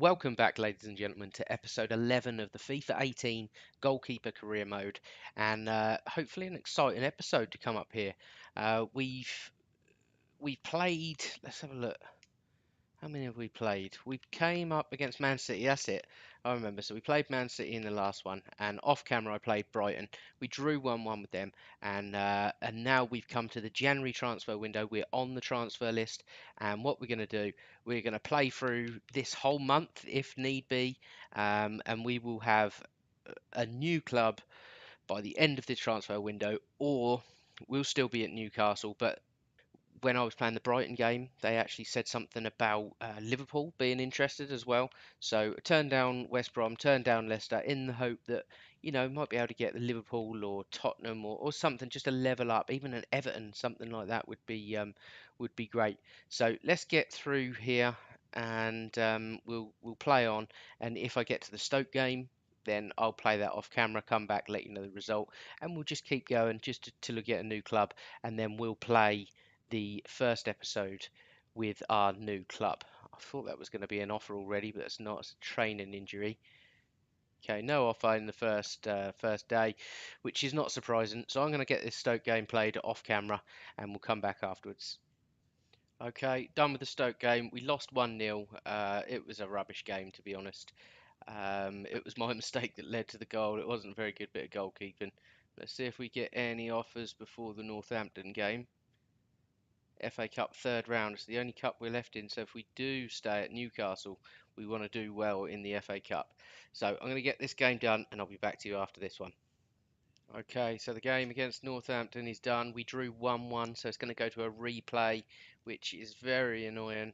Welcome back, ladies and gentlemen, to episode 11 of the FIFA 18 Goalkeeper Career Mode, and hopefully an exciting episode to come up here. We've played. Let's have a look. How many have we played? We came up against Man City. That's it. I remember. So we played Man City in the last one, and off camera I played Brighton. We drew 1-1 with them, and now we've come to the January transfer window. We're on the transfer list, and what we're going to do, we're going to play through this whole month if need be, and we will have a new club by the end of the transfer window, or we'll still be at Newcastle, but when I was playing the Brighton game, they actually said something about Liverpool being interested as well. So turned down West Brom, turned down Leicester in the hope that might be able to get the Liverpool or Tottenham or something just a level up, even an Everton, something like that would be great. So let's get through here and we'll play on. And if I get to the Stoke game, then I'll play that off camera, come back, let you know the result, and we'll just keep going just till we get a new club, and then we'll play the first episode with our new club. I thought that was going to be an offer already, but it's not. It's a training injury. Okay, no offer in the first day, which is not surprising. So I'm going to get this Stoke game played off camera, and we'll come back afterwards. Okay, done with the Stoke game. We lost 1-0. It was a rubbish game, to be honest. It was my mistake that led to the goal. It wasn't a very good bit of goalkeeping. Let's see if we get any offers before the Northampton game. FA Cup third round. It's the only cup we're left in. So if we do stay at Newcastle, we want to do well in the FA Cup. So I'm going to get this game done and I'll be back to you after this one. Okay, so the game against Northampton is done. We drew 1-1, so it's going to go to a replay, which is very annoying.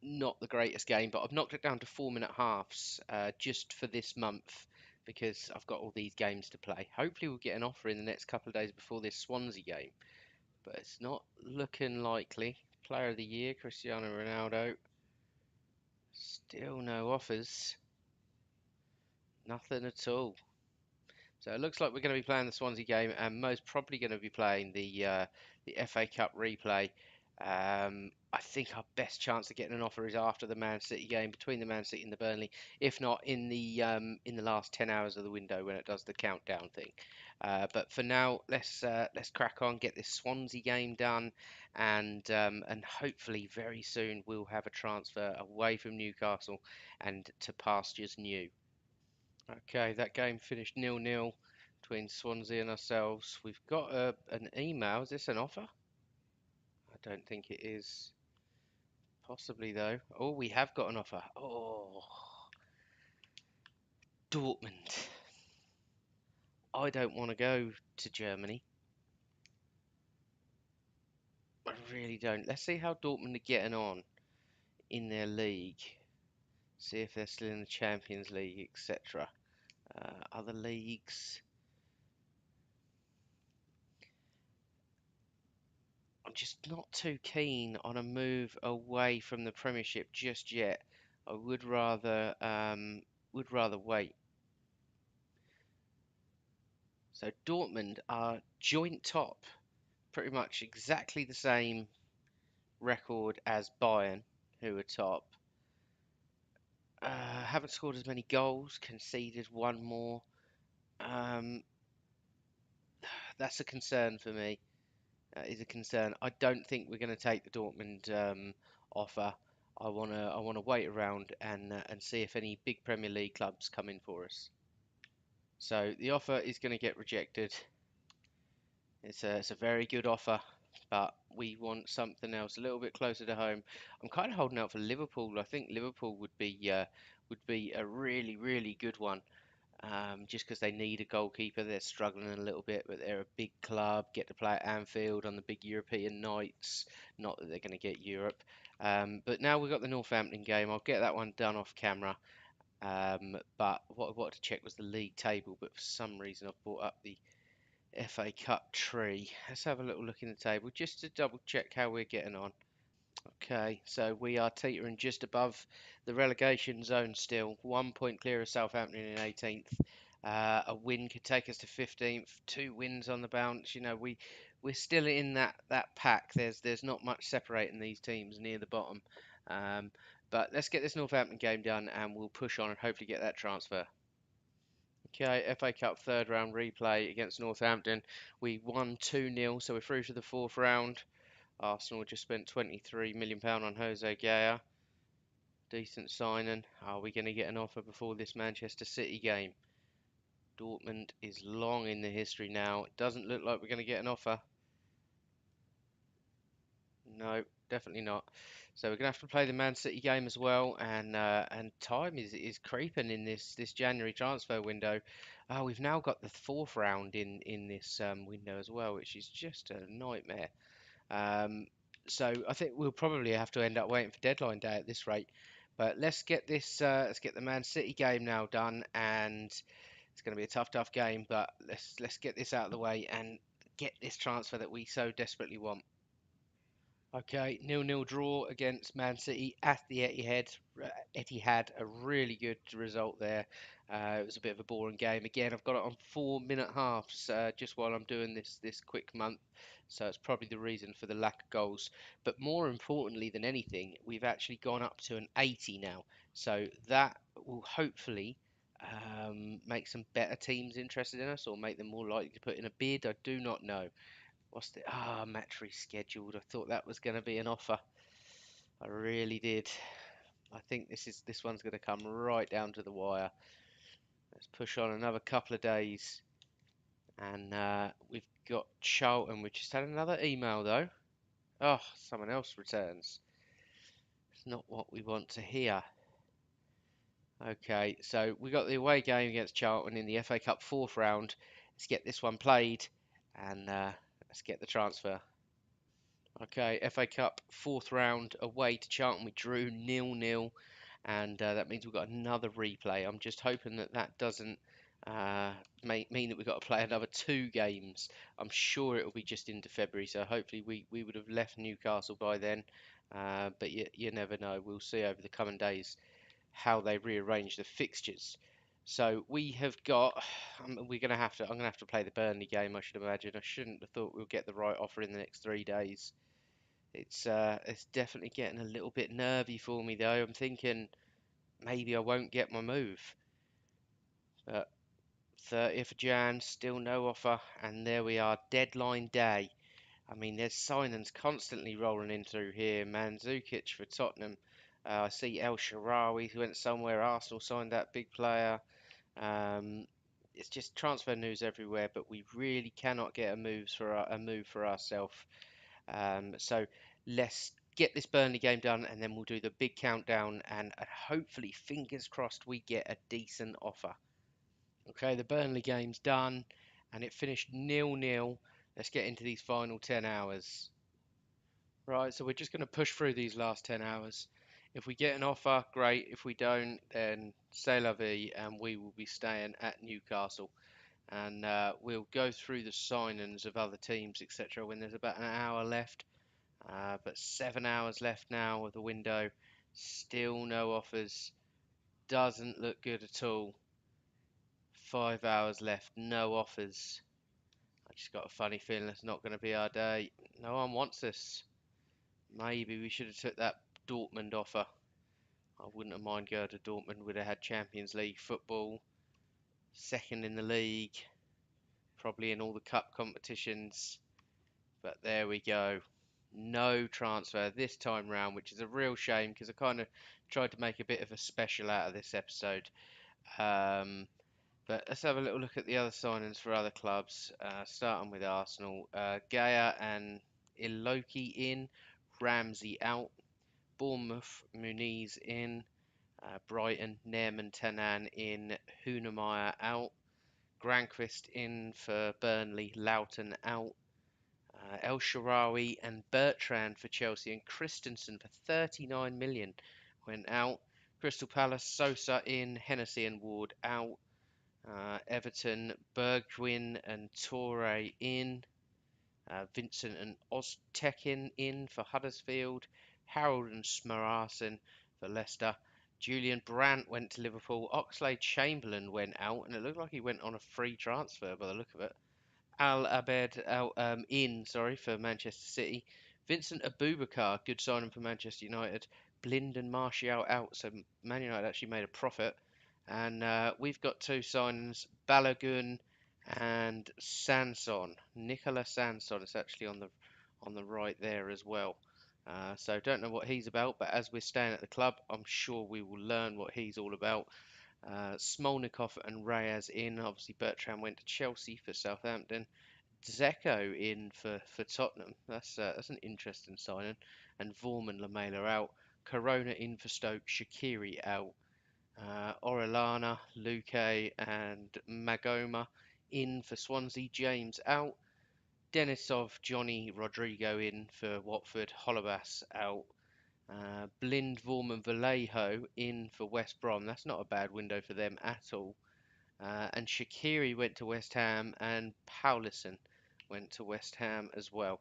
Not the greatest game, but I've knocked it down to 4-minute halves just for this month because I've got all these games to play. Hopefully we'll get an offer in the next couple of days before this Swansea game, but it's not looking likely. Player of the Year, Cristiano Ronaldo. Still no offers. Nothing at all. So it looks like we're going to be playing the Swansea game and most probably going to be playing the FA Cup replay. I think our best chance of getting an offer is after the Man City game, between the Man City and the Burnley. If not, in the last 10 hours of the window when it does the countdown thing. But for now, let's crack on, get this Swansea game done, and hopefully very soon we'll have a transfer away from Newcastle and to pastures new. Okay, that game finished 0-0 between Swansea and ourselves. We've got an email. Is this an offer? I don't think it is. Possibly though. Oh, we have got an offer. Oh, Dortmund. I don't want to go to Germany. I really don't. Let's see how Dortmund are getting on in their league. See if they're still in the Champions League, etc. Other leagues. I'm just not too keen on a move away from the Premiership just yet. I would rather wait. So Dortmund are joint top, pretty much exactly the same record as Bayern, who are top. Haven't scored as many goals, conceded one more. Um, that's a concern for me. Is a concern. I don't think we're going to take the Dortmund offer. I wanna wait around and see if any big Premier League clubs come in for us. So the offer is going to get rejected. It's a very good offer, but we want something else a little bit closer to home. I'm kind of holding out for Liverpool. I think Liverpool would be a really good one. Just because they need a goalkeeper. They're struggling a little bit, but they're a big club, get to play at Anfield on the big European nights. Not that they're going to get Europe. But now we've got the Northampton game. I'll get that one done off camera. But what I wanted to check was the league table, but for some reason I've brought up the FA Cup tree. Let's have a little look in the table just to double check how we're getting on. Okay, so we are teetering just above the relegation zone still. 1 point clear of Southampton in 18th. A win could take us to 15th. Two wins on the bounce. We're still in that pack. There's not much separating these teams near the bottom. Um, But let's get this Northampton game done and we'll push on and hopefully get that transfer. Okay, FA Cup third round replay against Northampton. We won 2-0, so we're through to the fourth round. Arsenal just spent £23 million on Jose Gaya. Decent signing. Are we going to get an offer before this Manchester City game? Dortmund is long in the history now. It doesn't look like we're going to get an offer. No, definitely not. So we're gonna have to play the Man City game as well, and time is creeping in this January transfer window. We've now got the fourth round in this window as well, which is just a nightmare. Um, so I think we'll probably have to end up waiting for deadline day at this rate. But let's get the Man City game now done, and it's going to be a tough game. But let's get this out of the way and get this transfer that we so desperately want. Okay, 0-0 draw against Man City at the Etihad. Etihad, a really good result there. It was a bit of a boring game. Again, I've got it on 4-minute halves just while I'm doing this quick month, so it's probably the reason for the lack of goals. But more importantly than anything, we've actually gone up to an 80 now, so that will hopefully make some better teams interested in us or make them more likely to put in a bid. I do not know. What's the match rescheduled? I thought that was going to be an offer. I really did. I think this one's going to come right down to the wire. Let's push on another couple of days, and we've got Charlton. We just had another email though. Oh, someone else returns. It's not what we want to hear. Okay, so we got the away game against Charlton in the FA Cup fourth round. Let's get this one played, and let's get the transfer. Okay, FA Cup fourth round away to Charlton. We drew 0-0, and that means we've got another replay. I'm just hoping that that doesn't mean that we've got to play another two games. I'm sure it will be just into February, so hopefully we would have left Newcastle by then. But you never know. We'll see over the coming days how they rearrange the fixtures. So we have got. We're gonna have to. I'm gonna have to play the Burnley game. I should imagine. I shouldn't have thought we'll get the right offer in the next 3 days. It's definitely getting a little bit nervy for me though. I'm thinking maybe I won't get my move. But 30th of Jan, still no offer, and there we are, deadline day. I mean, there's signings constantly rolling in through here. Mandzukic for Tottenham. I see El Shaarawy who went somewhere. Arsenal signed that big player. Um, it's just transfer news everywhere, but we really cannot get a move for ourselves. So let's get this Burnley game done and then we'll do the big countdown and hopefully, fingers crossed, we get a decent offer. Okay, the Burnley game's done and it finished 0-0. Let's get into these final 10 hours. Right, so we're just going to push through these last 10 hours. If we get an offer, great. If we don't, then c'est la vie, and we will be staying at Newcastle. And we'll go through the signings of other teams, etc., when there's about an hour left. But 7 hours left now of the window. Still no offers. Doesn't look good at all. 5 hours left. No offers. I just got a funny feeling it's not going to be our day. No one wants us. Maybe we should have took that Dortmund offer. I wouldn't have mind going to Dortmund. Would have had Champions League football. Second in the league. Probably in all the cup competitions. But there we go. No transfer this time round, which is a real shame because I kind of tried to make a bit of a special out of this episode. Um, but let's have a little look at the other signings for other clubs, starting with Arsenal. Gaya and Iloki in, Ramsey out, Bournemouth, Muniz in, Brighton, Neerman Tanan in, Hunemeyer out, Granqvist in for Burnley, Loughton out, El Shaarawy and Bertrand for Chelsea, and Christensen for 39 million went out. Crystal Palace, Sosa in, Hennessy and Ward out. Everton, Bergwijn and Torre in. Vincent and Oztekin in for Huddersfield. Harold and Smarasen for Leicester. Julian Brandt went to Liverpool. Oxlade-Chamberlain went out, and it looked like he went on a free transfer by the look of it. Al Abed in, sorry, for Manchester City. Vincent Abubakar, good signing for Manchester United. Blind and Martial out, so Man United actually made a profit. And we've got two signings, Balogun and Sanson. Nicola Sanson is actually on the right there as well. So don't know what he's about, but as we're staying at the club, I'm sure we will learn what he's all about. Smolnikov and Reyes in. Obviously, Bertrand went to Chelsea for Southampton. Dzeko in for Tottenham. That's an interesting signing. And Vorm and Lamela out. Corona in for Stoke. Shaqiri out. Orellana, Luque, and Magoma in for Swansea. James out. Denisov, Johnny, Rodrigo in for Watford. Holebas out. Blind, Vorm, and Vallejo in for West Brom. That's not a bad window for them at all. And Shaqiri went to West Ham, and Paulison went to West Ham as well.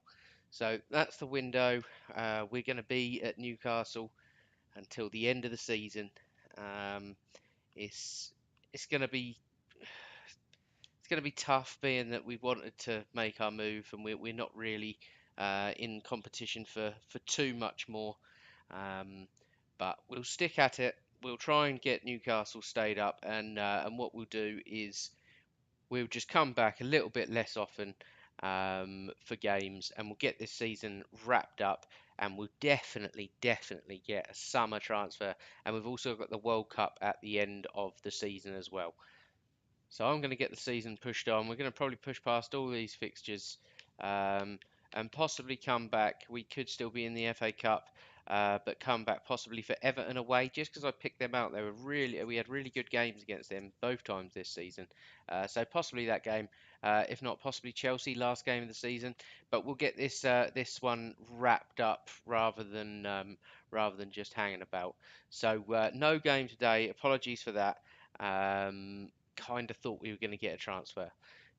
So that's the window. We're going to be at Newcastle until the end of the season. Um, it's it's going to be tough, being that we wanted to make our move, and we're not really in competition for too much more. Um, but we'll stick at it. We'll try and get Newcastle stayed up, and what we'll do is we'll just come back a little bit less often for games, and we'll get this season wrapped up. And we'll definitely get a summer transfer. And we've also got the World Cup at the end of the season as well. So I'm going to get the season pushed on. We're going to probably push past all these fixtures um, and possibly come back. We could still be in the FA Cup, but come back possibly for Everton away, just because I picked them out. We had really good games against them both times this season. So possibly that game, if not possibly Chelsea last game of the season. But we'll get this one wrapped up rather than just hanging about. So no game today. Apologies for that. Um, Kind of thought we were going to get a transfer.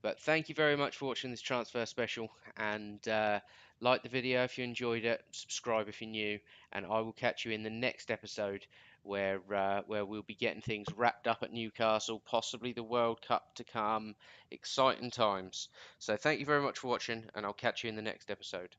But thank you very much for watching this transfer special, and like the video if you enjoyed it, subscribe if you're new, and I will catch you in the next episode where we'll be getting things wrapped up at Newcastle, possibly the World Cup to come. Exciting times. So thank you very much for watching, and I'll catch you in the next episode.